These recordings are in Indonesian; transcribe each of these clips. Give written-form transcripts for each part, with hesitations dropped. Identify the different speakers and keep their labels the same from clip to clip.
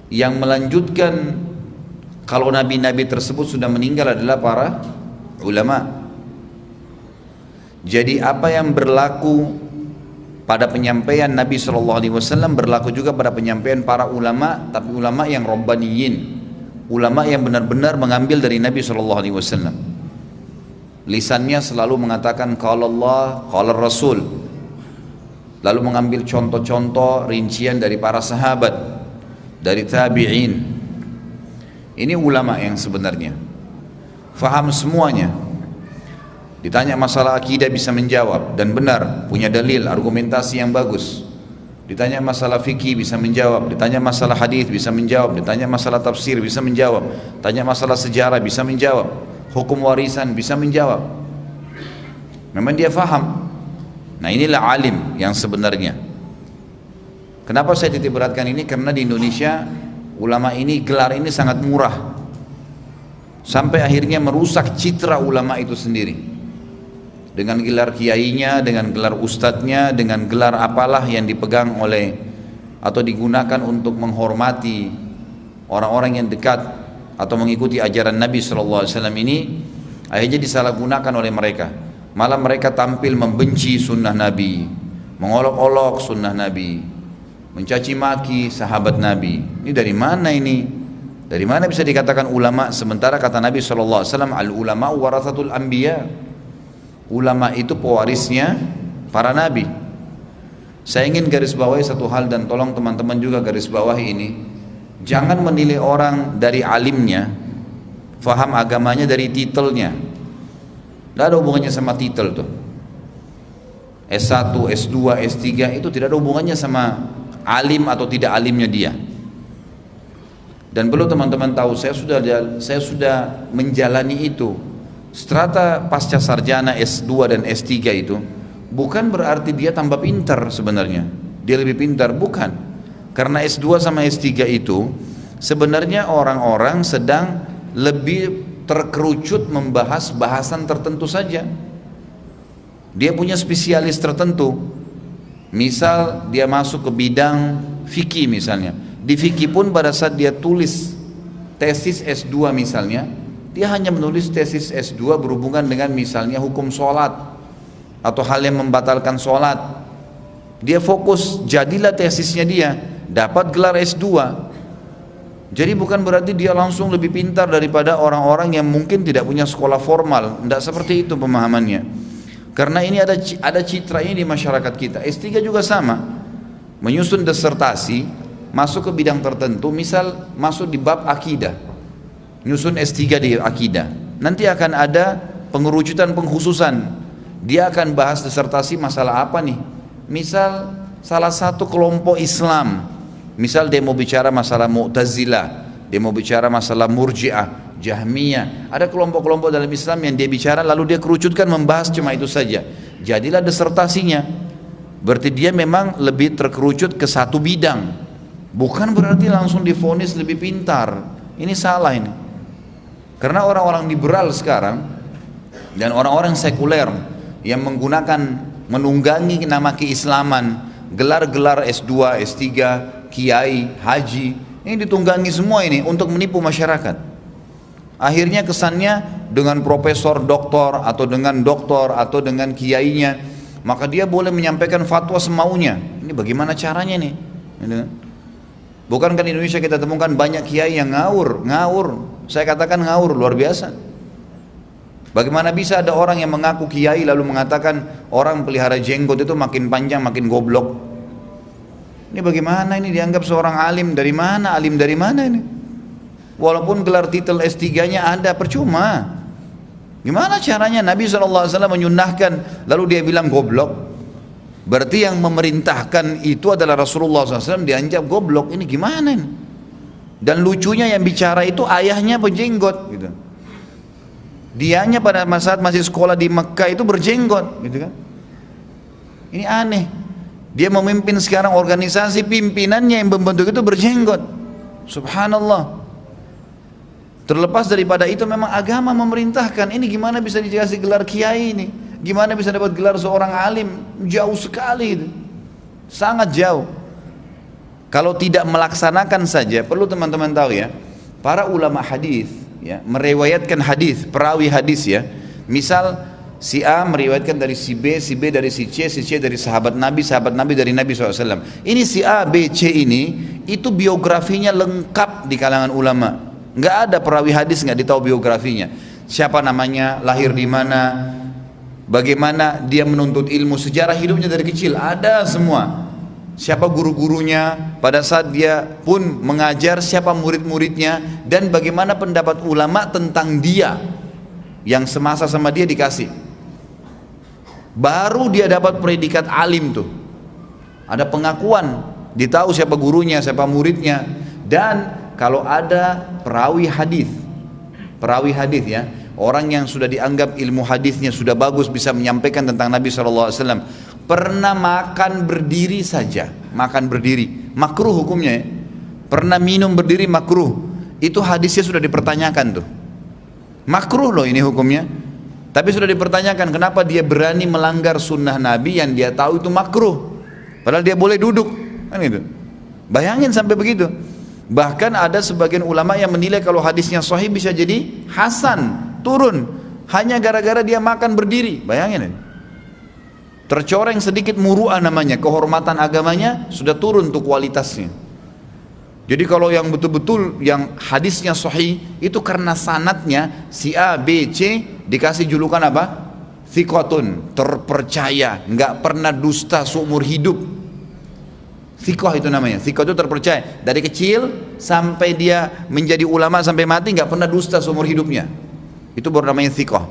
Speaker 1: Yang melanjutkan kalau nabi-nabi tersebut sudah meninggal adalah para ulama. Jadi apa yang berlaku pada penyampaian Nabi SAW berlaku juga pada penyampaian para ulama, tapi ulama yang rabbaniyin, ulama yang benar-benar mengambil dari Nabi SAW. Lisannya selalu mengatakan qala Allah, qala Rasul, lalu mengambil contoh-contoh rincian dari para sahabat, dari tabi'in. Ini ulama yang sebenarnya faham semuanya. Ditanya masalah akidah bisa menjawab dan benar, punya dalil, argumentasi yang bagus. Ditanya masalah fikih bisa menjawab, ditanya masalah hadis bisa menjawab, ditanya masalah tafsir bisa menjawab, tanya masalah sejarah bisa menjawab, hukum warisan bisa menjawab. Memang dia faham. Nah, inilah alim yang sebenarnya. Kenapa saya titik beratkan ini? Karena di Indonesia ulama ini, gelar ini sangat murah, sampai akhirnya merusak citra ulama itu sendiri. Dengan gelar kiainya, dengan gelar ustadznya, dengan gelar apalah yang dipegang oleh atau digunakan untuk menghormati orang-orang yang dekat atau mengikuti ajaran Nabi SAW ini, akhirnya disalahgunakan oleh mereka. Malah mereka tampil membenci sunnah Nabi, mengolok-olok sunnah Nabi, mencaci maki sahabat Nabi. Ini dari mana ini? Dari mana bisa dikatakan ulama? Sementara kata Nabi SAW, al-ulama warathatul anbiya, ulama itu pewarisnya para nabi. Saya ingin garis bawahi satu hal, dan tolong teman-teman juga garis bawahi ini. Jangan menilai orang dari alimnya, faham agamanya dari titelnya. Tidak ada hubungannya sama titel tuh. S1, S2, S3 itu tidak ada hubungannya sama alim atau tidak alimnya dia. Dan perlu teman-teman tahu, saya sudah menjalani itu. Strata pasca sarjana S2 dan S3 itu bukan berarti dia tambah pintar sebenarnya, dia lebih pintar, bukan. Karena S2 sama S3 itu sebenarnya orang-orang sedang lebih terkerucut membahas bahasan tertentu saja. Dia punya spesialis tertentu. Misal dia masuk ke bidang fikih misalnya. Di fikih pun pada saat dia tulis tesis S2 misalnya, dia hanya menulis tesis S2 berhubungan dengan misalnya hukum sholat atau hal yang membatalkan sholat. Dia fokus, jadilah tesisnya dia, dapat gelar S2. Jadi bukan berarti dia langsung lebih pintar daripada orang-orang yang mungkin tidak punya sekolah formal. Tidak seperti itu pemahamannya. Karena ini ada citra ini di masyarakat kita. S3 juga sama, menyusun disertasi, masuk ke bidang tertentu, misal masuk di bab akidah, nyusun S3 di akidah, nanti akan ada pengerucutan pengkhususan. Dia akan bahas disertasi masalah apa nih? Misal salah satu kelompok Islam, misal dia mau bicara masalah Mu'tazilah, dia mau bicara masalah Murji'ah, Jahmiyah. Ada kelompok-kelompok dalam Islam yang dia bicara lalu dia kerucutkan membahas cuma itu saja. Jadilah disertasinya. Berarti dia memang lebih terkerucut ke satu bidang. Bukan berarti langsung divonis lebih pintar. Ini salah ini. Karena orang-orang liberal sekarang dan orang-orang sekuler yang menggunakan, menunggangi nama keislaman, gelar-gelar S2, S3, kiai, haji, ini ditunggangi semua ini untuk menipu masyarakat. Akhirnya kesannya dengan profesor, doktor atau dengan kiainya, maka dia boleh menyampaikan fatwa semaunya. Ini bagaimana caranya nih? Bukankah di Indonesia kita temukan banyak kiai yang ngawur? Saya katakan ngawur luar biasa. Bagaimana bisa ada orang yang mengaku kiai lalu mengatakan orang pelihara jenggot itu makin panjang makin goblok? Ini bagaimana ini dianggap seorang alim? Dari mana alim dari mana ini? Walaupun gelar titel S3-nya ada, percuma. Gimana caranya Nabi SAW menyunahkan lalu dia bilang goblok? Berarti yang memerintahkan itu adalah Rasulullah SAW, dianggap goblok. Ini gimana ini? Dan lucunya yang bicara itu ayahnya berjenggot gitu. Dianya pada saat masih sekolah di Mekah itu berjenggot gitu kan. Ini aneh. Dia memimpin sekarang organisasi, pimpinannya yang membentuk itu berjenggot. Subhanallah. Terlepas daripada itu memang agama memerintahkan. Ini gimana bisa dikasih gelar kiai ini? Gimana bisa dapat gelar seorang alim? Jauh sekali itu. Sangat jauh. Kalau tidak melaksanakan saja, perlu teman-teman tahu ya, para ulama hadis ya meriwayatkan hadis, perawi hadis ya. Misal si A meriwayatkan dari si B dari si C dari sahabat Nabi dari Nabi SAW. Ini si A, B, C ini, itu biografinya lengkap di kalangan ulama. Nggak ada perawi hadis nggak ditahu biografinya. Siapa namanya, lahir di mana, bagaimana dia menuntut ilmu, sejarah hidupnya dari kecil, ada semua. Siapa guru-gurunya, pada saat dia pun mengajar, siapa murid-muridnya, dan bagaimana pendapat ulama tentang dia yang semasa sama dia dikasih. Baru dia dapat predikat alim tuh. Ada pengakuan, ditahu siapa gurunya, siapa muridnya. Dan kalau ada perawi hadis ya, orang yang sudah dianggap ilmu hadisnya sudah bagus, bisa menyampaikan tentang Nabi SAW, pernah makan berdiri saja, makan berdiri, makruh hukumnya ya. Pernah minum berdiri makruh, itu hadisnya sudah dipertanyakan tuh. Makruh loh ini hukumnya. Tapi sudah dipertanyakan kenapa dia berani melanggar sunnah Nabi yang dia tahu itu makruh, padahal dia boleh duduk, kan gitu. Bayangin sampai begitu. Bahkan ada sebagian ulama yang menilai kalau hadisnya sahih bisa jadi hasan, turun, hanya gara-gara dia makan berdiri. Bayangin, tercoreng sedikit muru'ah namanya, kehormatan agamanya sudah turun tuh kualitasnya. Jadi kalau yang betul-betul yang hadisnya sahih itu karena sanadnya si A, B, C dikasih julukan apa? Thiqatun, terpercaya, nggak pernah dusta seumur hidup. Thiqah itu namanya. Thiqah itu terpercaya. Dari kecil sampai dia menjadi ulama sampai mati nggak pernah dusta seumur hidupnya. Itu baru namanya thiqah.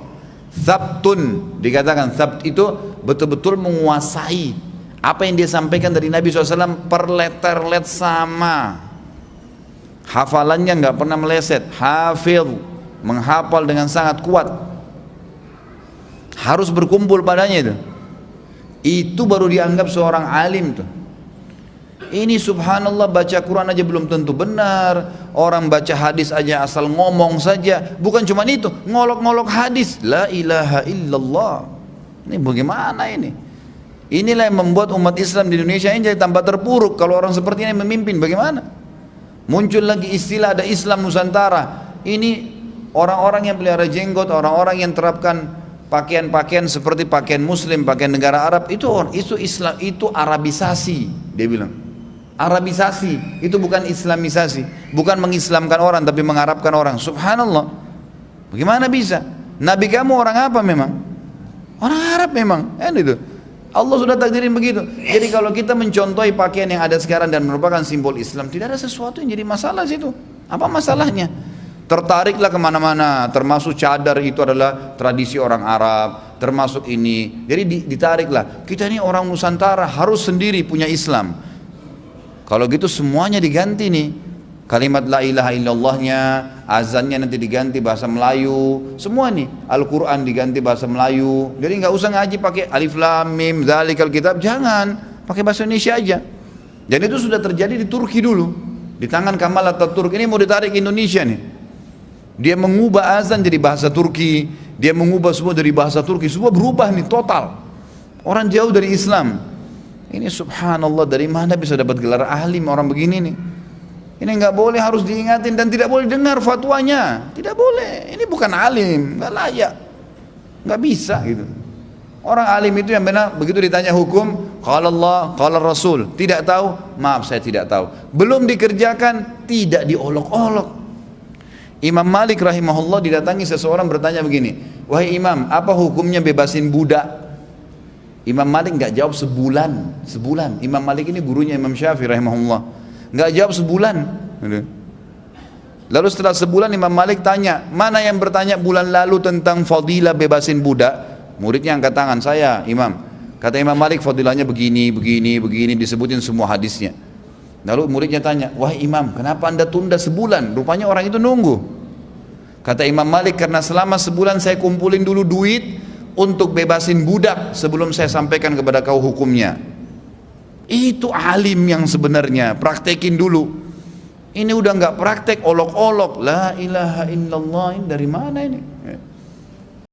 Speaker 1: Thabtun, dikatakan thabt itu betul-betul menguasai apa yang dia sampaikan dari Nabi SAW per letter sama. Hafalannya nggak pernah meleset, hafil, menghafal dengan sangat kuat, harus berkumpul padanya itu baru dianggap seorang alim tuh. Ini subhanallah, baca Quran aja belum tentu benar, orang baca hadis aja asal ngomong saja. Bukan cuma itu, ngolok-ngolok hadis, la ilaha illallah. Ini bagaimana ini? Inilah yang membuat umat Islam di Indonesia ini jadi tambah terpuruk. Kalau orang seperti ini memimpin, bagaimana? Muncul lagi istilah ada Islam Nusantara. Ini orang-orang yang pelihara jenggot, orang-orang yang terapkan pakaian-pakaian seperti pakaian Muslim, pakaian negara Arab, itu Islam, itu Arabisasi. Dia bilang Arabisasi, itu bukan Islamisasi, bukan mengislamkan orang tapi mengarabkan orang. Subhanallah, bagaimana bisa? Nabi kamu orang apa memang? Orang Arab memang, kan itu. Allah sudah takdirin begitu. Jadi kalau kita mencontohi pakaian yang ada sekarang dan merupakan simbol Islam, tidak ada sesuatu yang jadi masalah situ. Apa masalahnya? Tertariklah kemana-mana, termasuk cadar itu adalah tradisi orang Arab, termasuk ini. Jadi ditariklah. Kita ini orang Nusantara harus sendiri punya Islam. Kalau gitu semuanya diganti nih. Kalimat la ilaha illallahnya, azannya nanti diganti bahasa Melayu, semua nih. Al-Quran diganti bahasa Melayu. Jadi nggak usah ngaji pakai alif lam mim dzalikal kitab, jangan, pakai bahasa Indonesia aja. Dan itu sudah terjadi di Turki dulu, di tangan Kemal Atatürk. Ini mau ditarik ke Indonesia nih. Dia mengubah azan jadi bahasa Turki, dia mengubah semua dari bahasa Turki, semua berubah nih total. Orang jauh dari Islam. Ini subhanallah, dari mana bisa dapat gelar alim orang begini nih? Ini nggak boleh, harus diingatin dan tidak boleh dengar fatwanya, tidak boleh. Ini bukan alim, nggak layak, nggak bisa gitu. Orang alim itu yang benar, begitu ditanya hukum, qala Allah, qala Rasul, tidak tahu, maaf saya tidak tahu. Belum dikerjakan, tidak diolok-olok. Imam Malik rahimahullah didatangi seseorang bertanya begini, wahai Imam, apa hukumnya bebasin budak? Imam Malik nggak jawab sebulan. Imam Malik ini gurunya Imam Syafi'i rahimahullah. Nggak jawab sebulan. Lalu setelah sebulan Imam Malik tanya, mana yang bertanya bulan lalu tentang fadilah bebasin budak? Muridnya angkat tangan, saya Imam. Kata Imam Malik fadilahnya begini, disebutin semua hadisnya. Lalu muridnya tanya, wahai Imam, kenapa anda tunda sebulan? Rupanya orang itu nunggu. Kata Imam Malik, karena selama sebulan saya kumpulin dulu duit untuk bebasin budak sebelum saya sampaikan kepada kau hukumnya. Itu alim yang sebenarnya, praktekin dulu. Ini udah nggak praktek, olok-olok, la ilaha illallah, ini dari mana ini?